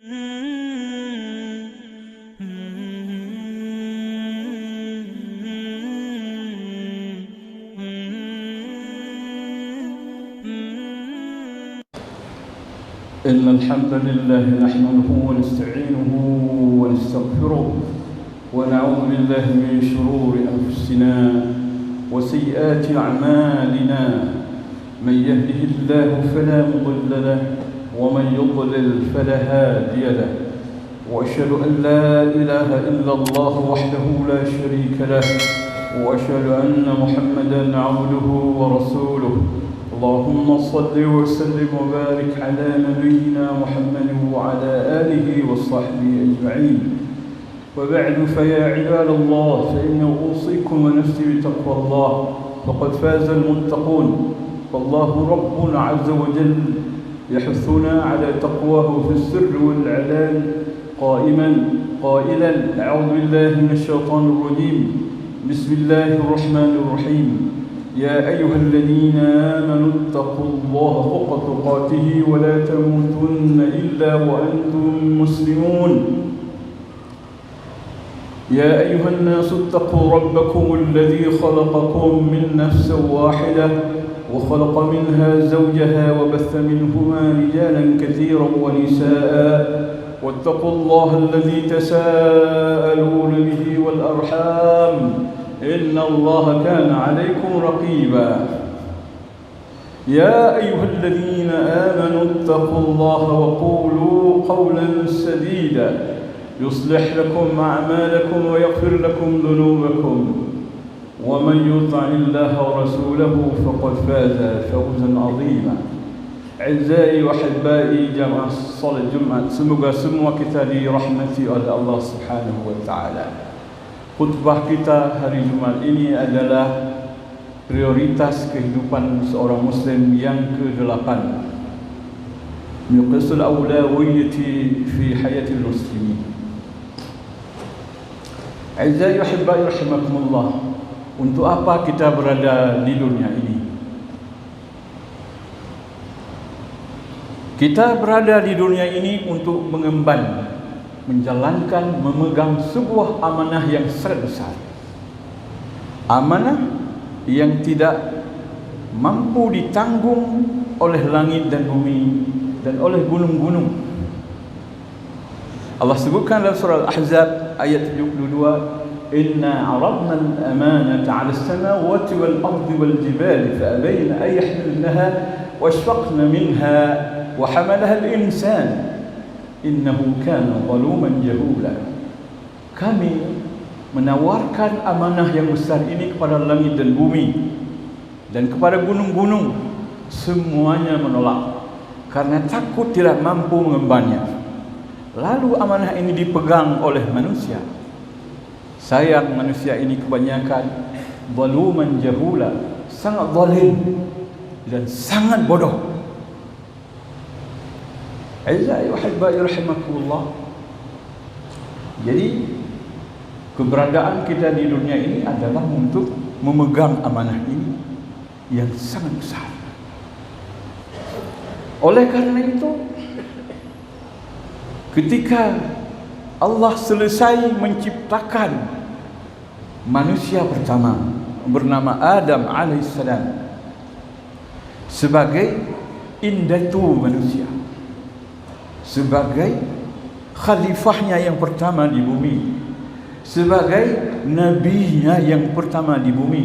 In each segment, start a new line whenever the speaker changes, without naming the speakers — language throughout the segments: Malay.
إن الحمد لله نحمده ونستعينه ونستغفره ونعوذ بالله من شرور أنفسنا وسيئات أعمالنا. من يهده الله فلا مضل له ومن يضلل فلا هادي له، وأشهد أن لا إله إلا الله وحده لا شريك له، وأشهد أن محمدا عبده ورسوله. اللهم صل وسلم وبارك على نبينا محمد وعلى آله وصحبه أجمعين. وبعد، فيا عباد الله، فإن أوصيكم ونفسي بتقوى الله، فقد فاز المتقون. فالله ربنا عز وجل يحثنا على تقواه في السر والإعلان قائلا: أعوذ بالله من الشيطان الرجيم، بسم الله الرحمن الرحيم. يا أيها الذين آمنوا اتقوا الله حق تقاته ولا تموتن إلا وأنتم مسلمون. يا أيها الناس اتقوا ربكم الذي خلقكم من نفس واحدة وخلق منها زوجها وبث منهما رجالا كثيرا ونساء، واتقوا الله الذي تساءلون به والأرحام، إن الله كان عليكم رقيبا. يا أيها الذين آمنوا اتقوا الله وقولوا قولا سديدا يصلح لكم أعمالكم ويغفر لكم ذنوبكم، ومن يطع الله ورسوله فقد فاز فوزا عظيما. أعزائي وأحبائي jamaah salat Jumat, semoga semua kita dirahmati oleh Allah Subhanahu wa taala. Khutbah kita hari Jumat ini adalah prioritas kehidupan seorang Muslim yang ke-8. Miqyasul awlawiyyati fi hayatil muslimin. A'zai wa ahibbai rahimakumullah, untuk apa kita berada di dunia ini? Kita berada di dunia ini untuk mengemban, menjalankan, memegang sebuah amanah yang sangat besar. Amanah yang tidak mampu ditanggung oleh langit dan bumi dan oleh gunung-gunung. Allah sebutkan dalam surah Al-Ahzab ayat 72, Inna aradna al-amanata 'ala as-samawati wal-ardi wal-jibali fa-abayna an yahmilnaha wa ashfaqna minha wa hamalaha al-insan innahu kana zaluman jahula. Kami menawarkan amanah yang besar ini kepada langit dan bumi dan kepada gunung-gunung. Semuanya menolak karena takut tidak mampu mengembannya. Lalu amanah ini dipegang oleh manusia. Sayang, manusia ini kebanyakan zaluman jahula, sangat zalim dan sangat bodoh. A'zai wa ahibbai rahimakumullah. Jadi keberadaan kita di dunia ini adalah untuk memegang amanah ini yang sangat besar. Oleh karena itu, ketika Allah selesai menciptakan manusia pertama bernama Adam alaihissalam sebagai indatu manusia, sebagai khalifahnya yang pertama di bumi, sebagai nabinya yang pertama di bumi.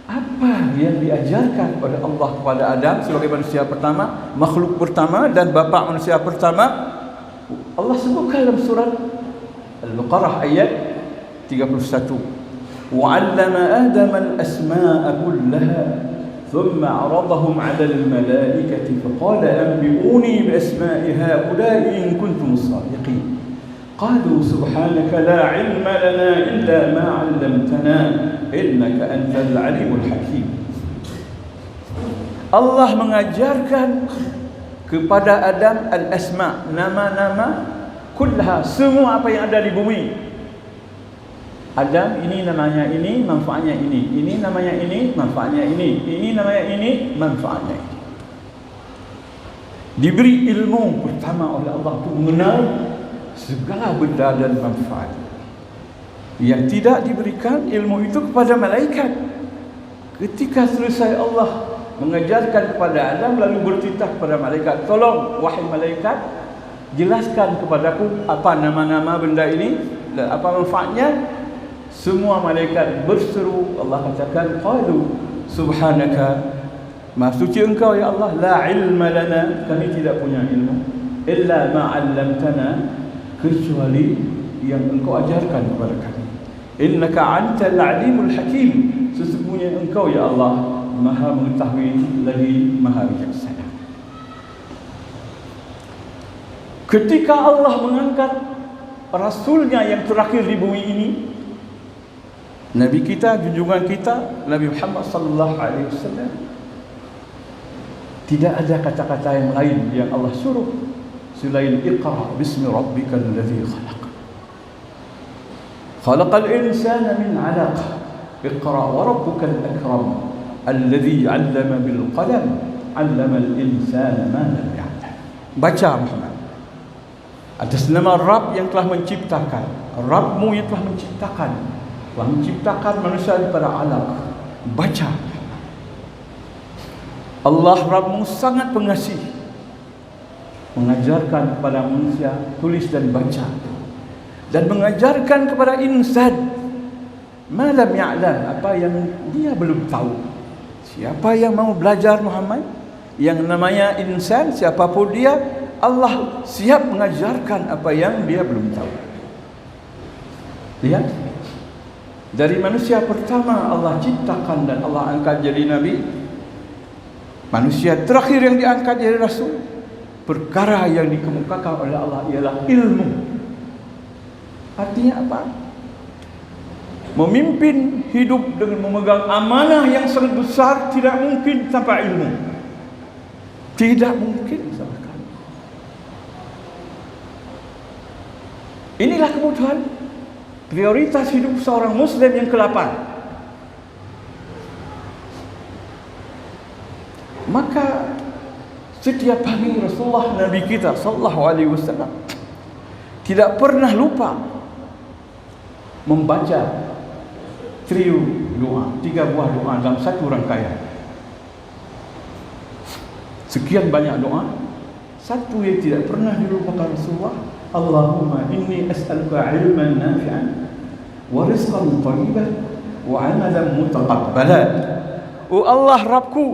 Apa yang diajarkan oleh Allah kepada Adam sebagai manusia pertama, makhluk pertama dan bapa manusia pertama? Allah sebutkan dalam surat Al-Baqarah ayat 31, وَعَلَّمَ آدَمَ الْأَسْمَاءَ كُلَّهَا ثُمَّ عَرَضَهُمْ عَلَى الْمَلَائِكَةِ فَقَالَ أَنبِئُونِي بِأَسْمَاءِ هَؤُلَاءِ إِن كُنتُمْ صَادِقِينَ قَالُوا سُبْحَانَكَ لَا عِلْمَ لَنَا إِلَّا مَا عَلَّمْتَنَا إِنَّكَ أَنْتَ الْعَلِيمُ الْحَكِيمُ. Allah mengajarkan kepada Adam al-asma, nama-nama kullaha, semua apa yang ada di bumi. Adam, ini namanya ini, manfaatnya ini. Ini namanya ini, manfaatnya ini. Ini namanya ini, manfaatnya ini. Diberi ilmu pertama oleh Allah untuk mengenal segala benda dan manfaat. Yang tidak diberikan ilmu itu kepada malaikat. Ketika selesai Allah mengajarkan kepada Adam, lalu bertitah kepada malaikat, tolong wahai malaikat, jelaskan kepadaku apa nama-nama benda ini dan apa manfaatnya. Semua malaikat berseru, Allah katakan, qalu subhanaka, maha suci engkau ya Allah, la ilma lana, kami tidak punya ilmu, illa ma 'allamtana, kecuali yang engkau ajarkan kepada kami. Innaka antal alimul hakim, sesungguhnya engkau ya Allah maha mengetahui lagi maha bijaksana. Ketika Allah mengangkat Rasulnya yang terakhir di bumi ini, Nabi kita, junjungan kita, Nabi Muhammad sallallahu alaihi wasallam, tidak ada kata-kata yang lain yang Allah suruh selain iqra bismi rabbikal ladzi khalaq. Khalaqal insana min 'alaq. Iqra wa rabbukal akram alladzi 'allama bil qalam 'allamal insana ma lam ya'lam. Baca Muhammad atas nama Rabb yang telah menciptakan, Rabbmu yang telah menciptakan manusia daripada alaq. Baca. Allah Rabbmu sangat pengasih, mengajarkan kepada manusia tulis dan baca, dan mengajarkan kepada insan malam ya'lam, apa yang dia belum tahu. Siapa yang mau belajar Muhammad, yang namanya insan, siapapun dia, Allah siap mengajarkan apa yang dia belum tahu. Lihat, dari manusia pertama Allah ciptakan dan Allah angkat jadi Nabi, manusia terakhir yang diangkat jadi Rasul, perkara yang dikemukakan oleh Allah ialah ilmu. Artinya apa? Memimpin hidup dengan memegang amanah yang sangat besar tidak mungkin tanpa ilmu. Tidak mungkin sama sekali. Inilah kebutuhan prioritas hidup seorang Muslim yang ke-8. Maka setiap pagi Rasulullah Nabi kita sallallahu alaihi wasallam tidak pernah lupa membaca trio doa, 3 buah doa dalam satu rangkaian. Sekian banyak doa, satu yang tidak pernah dilupakan Rasulullah, Allahumma inni as'aluka ilman nafi'an wa rizqan thayyiban wa 'amalan mutaqabbalan. Oh Allah Rabbku,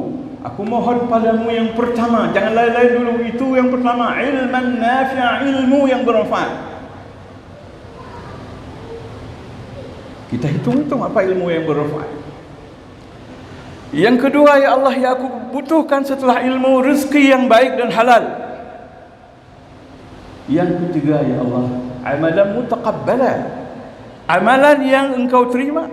aku mohon padamu yang pertama, jangan lain-lain dulu, itu yang pertama, ilman nafi'an, ilmu yang bermanfaat. Kita hitung-hitung apa ilmu yang bermanfaat. Yang kedua, ya Allah, ya aku butuhkan setelah ilmu rezeki yang baik dan halal. Yang ketiga, ya Allah, amalan mutaqabbalan, amalan yang engkau terima.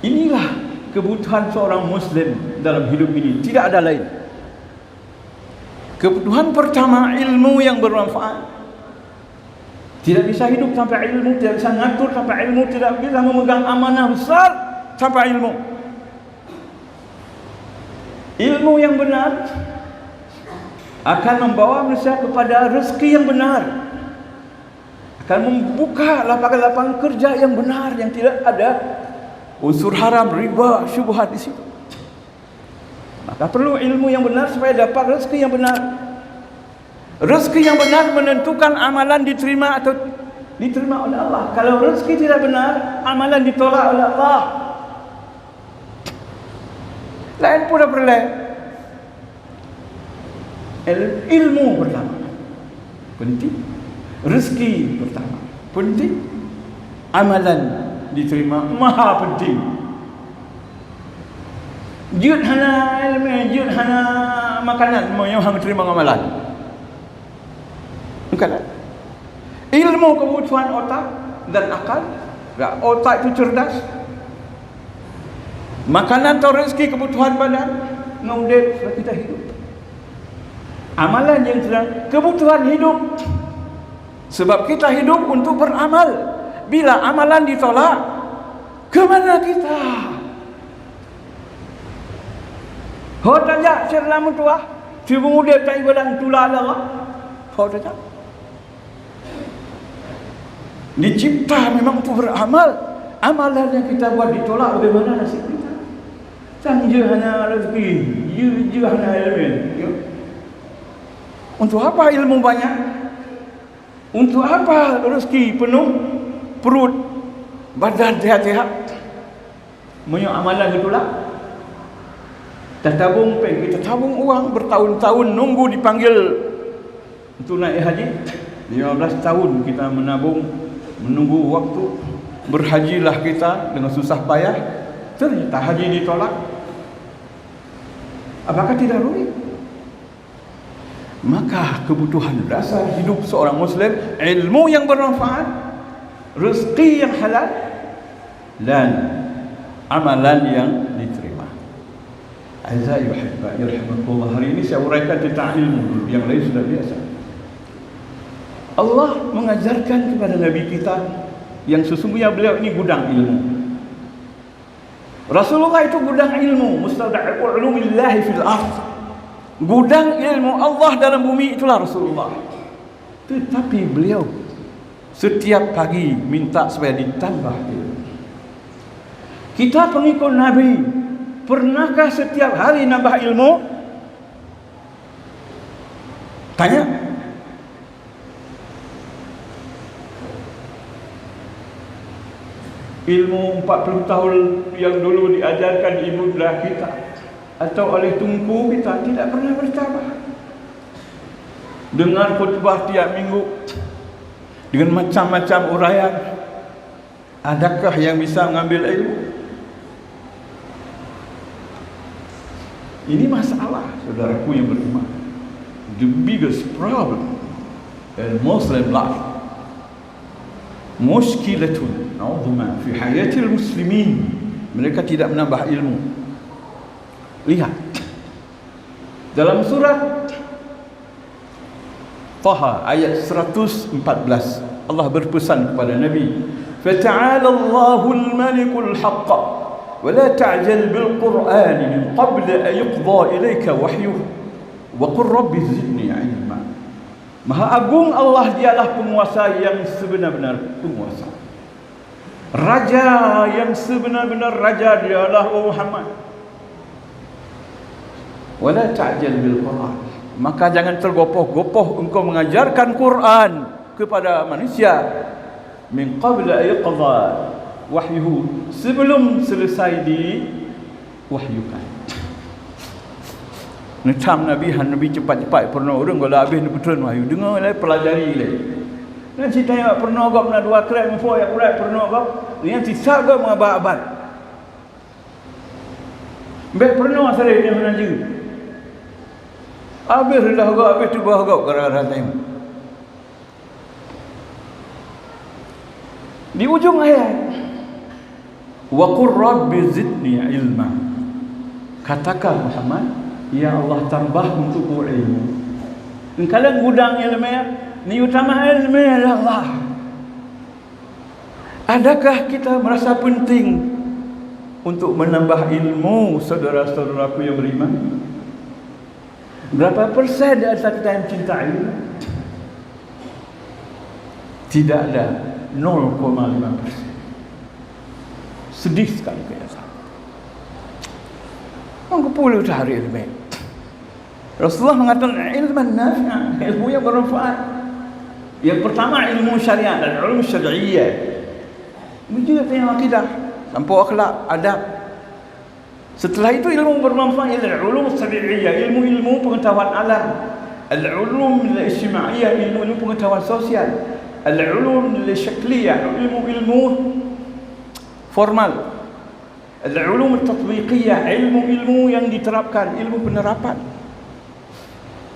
Inilah kebutuhan seorang Muslim dalam hidup ini, tidak ada lain. Kebutuhan pertama, ilmu yang bermanfaat. Tidak bisa hidup tanpa ilmu, tidak bisa ngatur tanpa ilmu, tidak bisa memegang amanah besar tanpa ilmu. Ilmu yang benar akan membawa manusia kepada rezeki yang benar, akan membuka lapangan-lapangan kerja yang benar, yang tidak ada unsur haram, riba, syubhat di situ. Maka perlu ilmu yang benar supaya dapat rezeki yang benar. Rezeki yang benar menentukan amalan diterima atau diterima oleh Allah. Kalau rezeki tidak benar, amalan ditolak oleh Allah. Lain pula perlahan. Ilmu pertama penting, rezeki pertama penting, amalan diterima maha penting. Jut hana ilmu, jut hana makanan, mau yang terima amalan. Bukan. Ilmu kebutuhan otak dan akal. Otak itu cerdas. Makanan atau rezeki kebutuhan badan, ngaudit supaya kita hidup. Amalan yang jelas kebutuhan hidup, sebab kita hidup untuk beramal. Bila amalan ditolak, ke mana kita? Hodanya sirlamu tua, Cuba muda tak ibadah itulah Allah. Kau dah tak? Dicipta memang untuk beramal. Amalan yang kita buat ditolak, bagaimana nasib kita? Sang je hanya rezeki, je hanya ilmu. Untuk apa ilmu banyak? Untuk apa rezeki penuh perut, badan sihat-sihat? Punya amalan itulah. Kita tabung kita tabung uang bertahun-tahun nunggu dipanggil untuk naik haji. 15 tahun kita menabung, menunggu waktu. Berhajilah kita dengan susah payah. Ternyata haji ditolak. Apakah tidak rugi? Maka kebutuhan dasar hidup seorang Muslim, ilmu yang bermanfaat, rezeki yang halal, dan amalan yang diterima. Azza yuhibba yarhamukallah. Hari ini saya uraikan tentang ilmu dulu, yang lain sudah biasa. Allah mengajarkan kepada Nabi kita yang sesungguhnya beliau ini gudang ilmu. Rasulullah itu gudang ilmu, mustaudaa'u ulumillahi fil ardh. Gudang ilmu Allah dalam bumi itulah Rasulullah. Tetapi beliau setiap pagi minta supaya ditambah ilmu. Kita pengikut Nabi, pernahkah setiap hari nambah ilmu? Tanya. Ilmu 40 tahun yang dulu diajarkan ibu bunda kita atau oleh tunku kita tidak pernah bertambah. Dengar khutbah tiap minggu dengan macam-macam uraian, adakah yang bisa mengambil ilmu? Ini masalah, saudaraku yang beriman. The biggest problem in Muslim life, muskilatun azima fi hayatil muslimin. Mereka tidak menambah ilmu. Lihat dalam surat Taha ayat 114, Allah berpesan kepada Nabi, "Fata'ala Allahul Malikul Haqq wa la ta'jal bil Qur'an min qabl an yuqda ilayka wahyuhu wa qur rabbi zidni 'ilma." Maha agung Allah, dialah penguasa yang sebenar-benar penguasa. Raja yang sebenar-benar raja dialah Muhammad. Wala ta'jal bil Quran. Maka jangan tergopoh-gopoh engkau mengajarkan Quran kepada manusia min qabl ayqadha wahyuhu, sebelum selesai diwahyukan. Necam Nabi cepat-cepat pernah orang kalau habis betul wahyu dengar lah, pelajari lah. Nanti tanya pernah gak pernah dua kerat info yang kurat pernah gak nanti saga mengabad-abad. Baik pernah saya dia menaji. Habis dah gak habis tu bah gak gara-gara time. Di ujung ayat, wa qur rabbi zidni ilma. Katakan Muhammad, ya Allah tambah untukku ilmu. Kalau gudang ilmu ni utama ilmu Allah. Adakah kita merasa penting untuk menambah ilmu, saudara-saudaraku yang beriman? Berapa persen di antara kita yang cinta ilmu? Tidak ada, 0,5%. Sedih sekali keadaan. Orang kepuluh cari ilmu. Rasulullah mengatakan ilmu nafi', ilmu yang bermanfaat. Yang pertama ilmu syariat dan ilmu syar'iyyah. Ini juga tentang akidah, sampai akhlak, adab. Setelah itu ilmu bermanfaat ialah ulum syar'iyyah, ilmu-ilmu pengetahuan alam. Al-ulum al-ijtima'iyyah, ilmu-ilmu pengetahuan sosial. Al-ulum al-syakliyah, ilmu-ilmu formal. Al-ulum al-tatbiqiyah, ilmu-ilmu yang diterapkan, ilmu penerapan.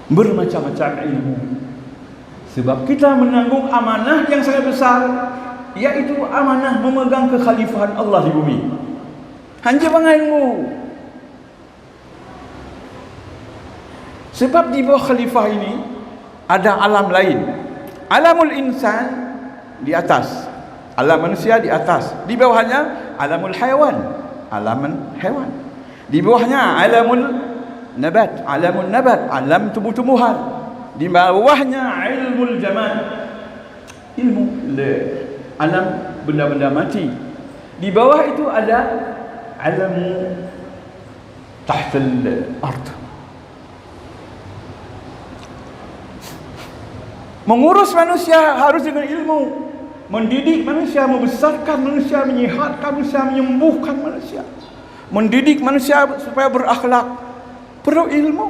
Bermacam-macam ilmu. Sebab kita menanggung amanah yang sangat besar, yaitu amanah memegang kekhalifahan Allah di bumi. Hanya bangga ilmu. Sebab di bawah khalifah ini ada alam lain. Alamul insan di atas, alam manusia di atas. Di bawahnya alamul haiwan, alaman hewan. Di bawahnya alamul nabat, alamun nabat, alam tumbuh-tumbuhan. Di bawahnya ilmul jamal, ilmu alam benda-benda mati. Di bawah itu ada alamu tahtal ard. Mengurus manusia harus dengan ilmu. Mendidik manusia, membesarkan manusia, menyihatkan manusia, menyembuhkan manusia. Mendidik manusia supaya berakhlak perlu ilmu.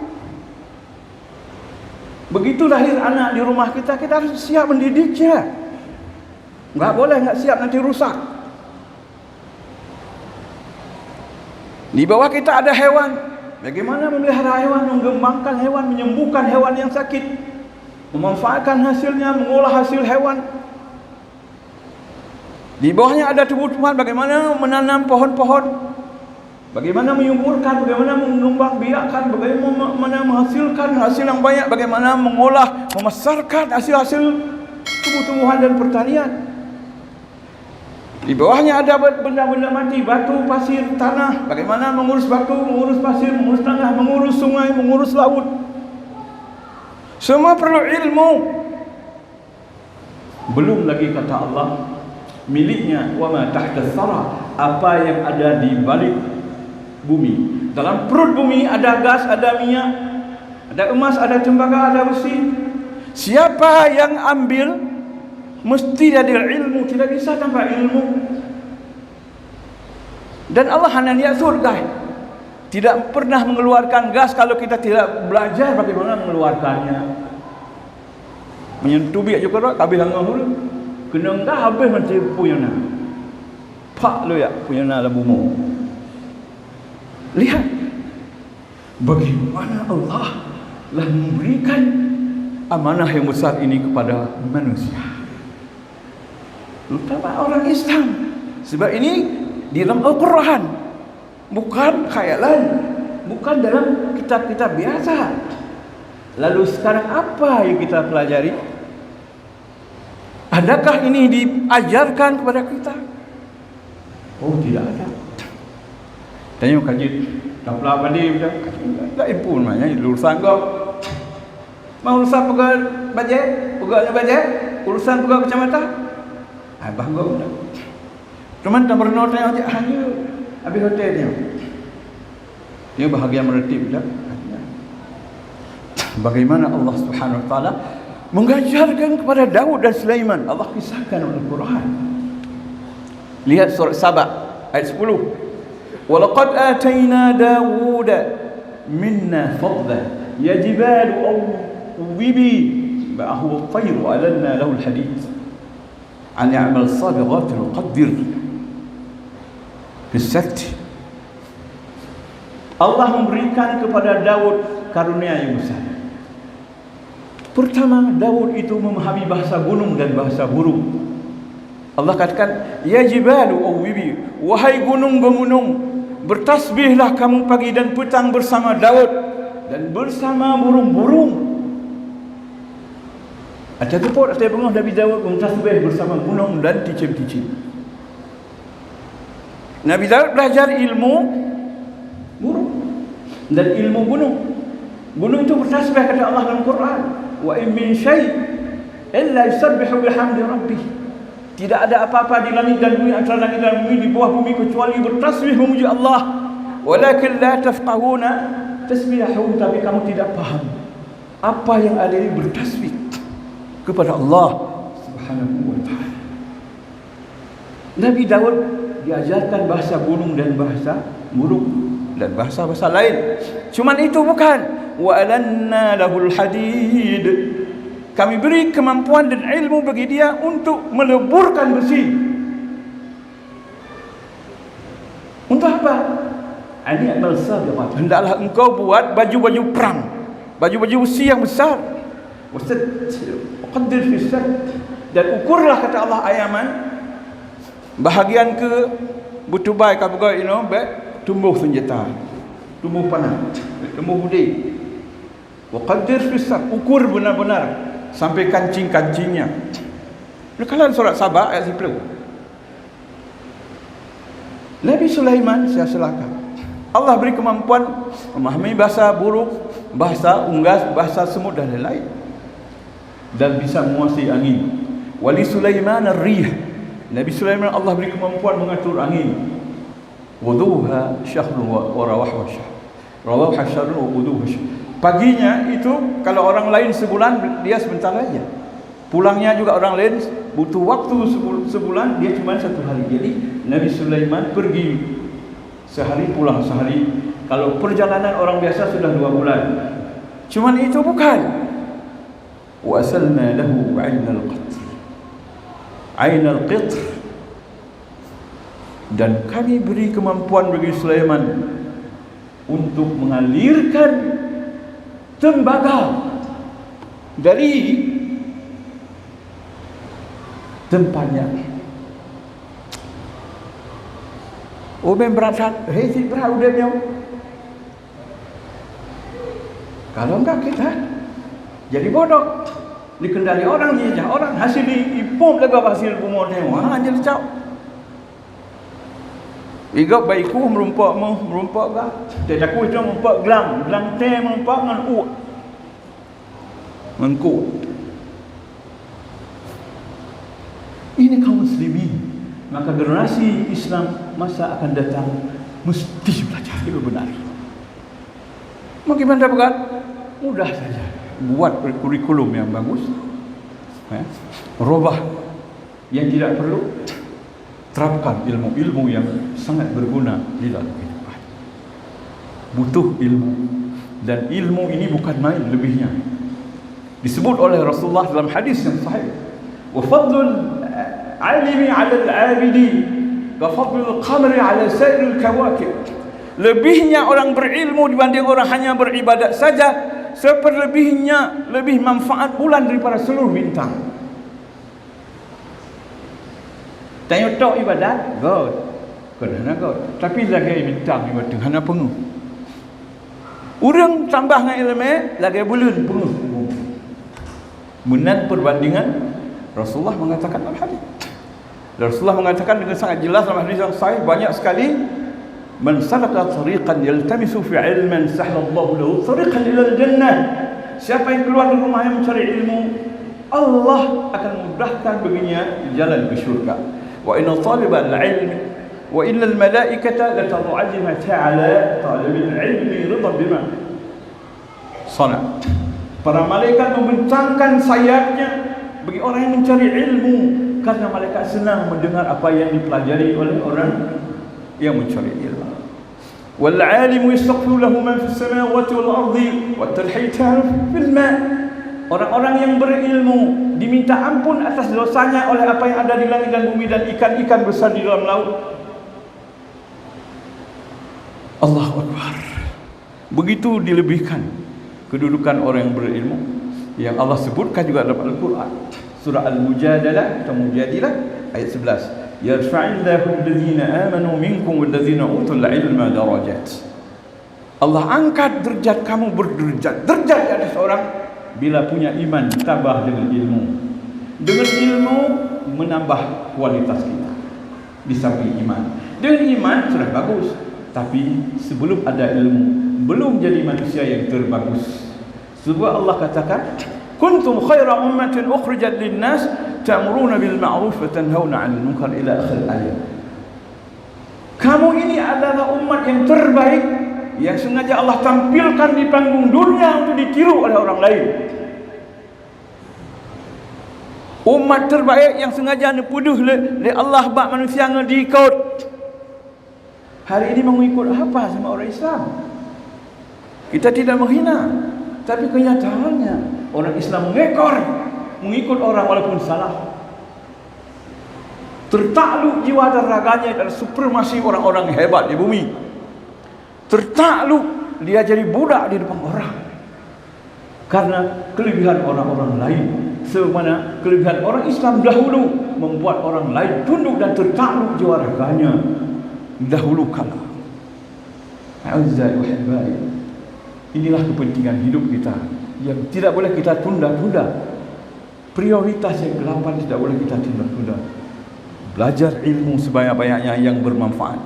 Begitu lahir anak di rumah kita, kita harus siap mendidiknya. Enggak boleh enggak siap, nanti rusak. Di bawah kita ada hewan. Bagaimana memelihara hewan, mengembangkan hewan, menyembuhkan hewan yang sakit, memanfaatkan hasilnya, mengolah hasil hewan. Di bawahnya ada tumbuh-tumbuhan, bagaimana menanam pohon-pohon, bagaimana menyuburkan, bagaimana mengembang biakan, bagaimana menghasilkan hasil yang banyak, bagaimana mengolah, memasarkan hasil-hasil tumbuh-tumbuhan dan pertanian. Di bawahnya ada benda-benda mati, batu, pasir, tanah, bagaimana mengurus batu, mengurus pasir, mengurus tanah, mengurus sungai, mengurus laut. Semua perlu ilmu. Belum lagi kata Allah, miliknya wa ma tahta thara, apa yang ada di balik bumi. Dalam perut bumi ada gas, ada minyak, ada emas, ada tembaga, ada besi. Siapa yang ambil mesti ada ilmu, tidak bisa tanpa ilmu. Dan Allah hanya niat surga, tidak pernah mengeluarkan gas kalau kita tidak belajar bagaimana mengeluarkannya. Menyentuh biak juga kabeh hangul kena enggak habis nanti punya na pak lo ya punya na labumu. Lihat bagaimana Allah telah memberikan amanah yang besar ini kepada manusia, terutama orang Islam. Sebab ini di dalam Al-Quran, bukan khayalan, bukan dalam kitab-kitab biasa. Lalu sekarang apa yang kita pelajari? Adakah ini diajarkan kepada kita? Oh, tidak ada. Tanya kaji tak pelapa dia tak impun maknanya urusan kau. Mau urusan pegawai bajet, pegawai bajet, urusan pegawai kecamatan. Abang kau dah. Cuman tak pernah tanya hanya habis hotelnya. Dia bahagia meretip dah. Bagaimana Allah Subhanahu wa taala mengajarkan kepada Daud dan Sulaiman. Allah kisahkan dalam Al-Quran. Lihat surah Saba ayat 10. Wa laqad atayna Dawud minna fadla ya jibalu awwibi ma'ahu at-tayru alanna lahu al-hadid an ya'mal sabiqatin wa qaddir fi as-sabt. Allah memberikan kepada Daud karunia yang besar. Pertama, Daud itu memahami bahasa gunung dan bahasa burung. Allah katakan, ya jibalu awwibi, wahai gunung-gunung, bertasbihlah kamu pagi dan petang bersama Daud dan bersama burung-burung. Ada tepuk atas bengah Nabi Daud bertasbih bersama gunung dan cicim-cicim. Nabi Daud belajar ilmu burung dan ilmu gunung. Gunung itu bertasbih kata Allah dalam Quran. Wa in min syai' illa yusabbihu bihamdi rabbih. Tidak ada apa-apa di langit dan bumi, antara langit dan bumi, di bawah bumi, kecuali bertasbih memuji Allah. Walakin la tafqahuna tasbihahum, tapi kamu tidak paham apa yang ada di bertasbih kepada Allah Subhanahu wa taala. Nabi Daud diajarkan bahasa gunung dan bahasa burung dan bahasa-bahasa lain. Cuman itu bukan. Wa alanna lahul hadid, kami beri kemampuan dan ilmu bagi dia untuk meleburkan besi. Untuk apa? Ani amal sabiqat, hendaklah engkau buat baju-baju perang, baju-baju besi yang besar. Wasad qaddir fi sad, dan ukurlah kata Allah ayaman bahagian ke butubai kabugai tumbuh senjata, tumbuh panah, tumbuh budi. Wa qaddir fi sad, ukur benar-benar sampai kancing-kancingnya. Kalau surat Saba ayat 10. Nabi Sulaiman, saya silakan. Allah beri kemampuan memahami bahasa burung, bahasa unggas, bahasa semut dan lain-lain, dan bisa menguasai angin. Wali Sulaiman ar-rih, Nabi Sulaiman Allah beri kemampuan mengatur angin. Wuduha syahrun wa rawahuha syahr. Rawahuha syahrun wa wuduha syahr. Paginya itu kalau orang lain sebulan, dia sebentar aja. Pulangnya juga orang lain butuh waktu sebulan, dia cuma 1 hari. Jadi Nabi Sulaiman pergi sehari, pulang sehari. Kalau perjalanan orang biasa sudah 2 bulan. Cuman itu bukan. Wasalna lahu 'ainal qitr. 'Ainal qitr. Dan kami beri kemampuan bagi Sulaiman untuk mengalirkan tembaga dari tempatnya. Uben berat, hei si berat ubennya. Kalau enggak kita jadi bodoh, dikendali orang, dijajah orang, hasil diipum lagu hasil pumornya, wah jadi cau. Igap baikku merumpak gak? Tidak aku itu merumpak gelang teh merumpak dengan mengku. Ini kaum muslimin. Maka generasi Islam masa akan datang mesti belajar ilmu benar. Mau gimana bukan? Mudah saja. Buat kurikulum yang bagus, robah yang tidak perlu, terapkan ilmu-ilmu yang sangat berguna di dalam kehidupan. Butuh ilmu, dan ilmu ini bukan main lebihnya. Disebut oleh Rasulullah dalam hadis yang sahih, wa fadlul alimi 'ala al-'abidi ka fadlul qamari 'ala sa'iril kawakib. Lebihnya orang berilmu dibanding orang hanya beribadat saja, seperlebihnya lebih manfaat bulan daripada seluruh bintang. Tanya tok ibadat, god. Kerana god. Tapi lagi bintang ibadat hana penuh. Urang tambah dengan ilmu lagi bulan penuh. Menat perbandingan Rasulullah mengatakan dalam hadis. Rasulullah mengatakan dengan sangat jelas dalam hadis yang sahih banyak sekali, man salaka tariqan yaltamisu fi 'ilman sahlallahu lahu tariqan ila al-jannah. Siapa yang keluar dari rumah yang mencari ilmu, Allah akan mudahkan baginya jalan ke syurga. Wa inna talibal ilm wa inna al-malaikata la tad'alima ta'ala talibil ilmi ridan bima sana. Para malaikat membentangkan sayapnya bagi orang yang mencari ilmu, karena malaikat senang mendengar apa yang dipelajari oleh orang yang mencari ilmu. Wal 'alimu yastaghfiru lahu man fis samawati wal ardi wa talhitan fil ma'. Orang-orang yang berilmu diminta ampun atas dosanya oleh apa yang ada di langit dan bumi dan ikan-ikan besar di dalam laut. Allahu Akbar. Begitu dilebihkan kedudukan orang yang berilmu, yang Allah sebutkan juga dalam Al-Quran. Surah Al-Mujadalah atau Mujadilah ayat 11. Yarfa'illahu alladhina amanu minkum walladhina utul ilma darajat. Allah angkat derajat kamu berderajat. Derajat di atas orang bila punya iman ditambah dengan ilmu. Dengan ilmu menambah kualitas kita di samping iman. Dengan iman sudah bagus, tapi sebelum ada ilmu belum jadi manusia yang terbagus. Sebab Allah katakan, kuntum khaira ummatin ukhrijat lin-nas ta'muruna bil ma'ruf wa tanhauna 'anil munkar ila akhir ayat. Kamu ini adalah umat yang terbaik yang sengaja Allah tampilkan di panggung dunia untuk ditiru oleh orang lain. Umat terbaik yang sengaja dipuduh oleh Allah bak manusia ngedikut. Hari ini mengikut apa sama orang Islam? Kita tidak menghina, tapi kenyataannya orang Islam mengikut orang walaupun salah. Tertakluk jiwa dan raganya dan supremasi orang-orang hebat di bumi. Tertakluk dia jadi budak di depan orang karena kelebihan orang-orang lain. Sebagaimana kelebihan orang Islam dahulu membuat orang lain tunduk dan tertakluk jiwa raganya dahulu kala. A'udzubillahi wa hibai. Inilah kepentingan hidup kita yang tidak boleh kita tunda-tunda. Prioritas yang ke-8 tidak boleh kita tunda-tunda. Belajar ilmu sebanyak-banyaknya yang bermanfaat.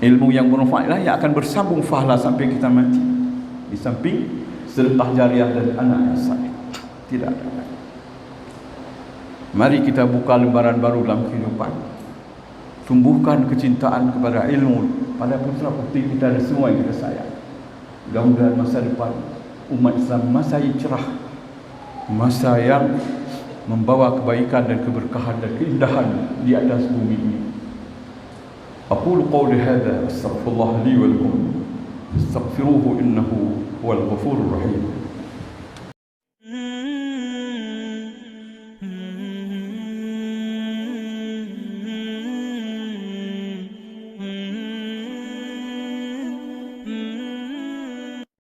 Ilmu yang bermanfaat lah yang akan bersambung pahala sampai kita mati. Di samping sedekah jariah dari anak yang saleh. Tidak ada. Mari kita buka lembaran baru dalam kehidupan. Tumbuhkan kecintaan kepada ilmu pada putra-putri kita dan semua yang kita sayang. Mudah-mudahan masa depan umat Islam masa yang cerah, masa yang membawa kebaikan dan keberkahan dan keindahan di atas bumi ini. Aqulu qawli hadza astaghfirullah li wa lakum astaghfiruhu innahu huwal ghafurur rahim.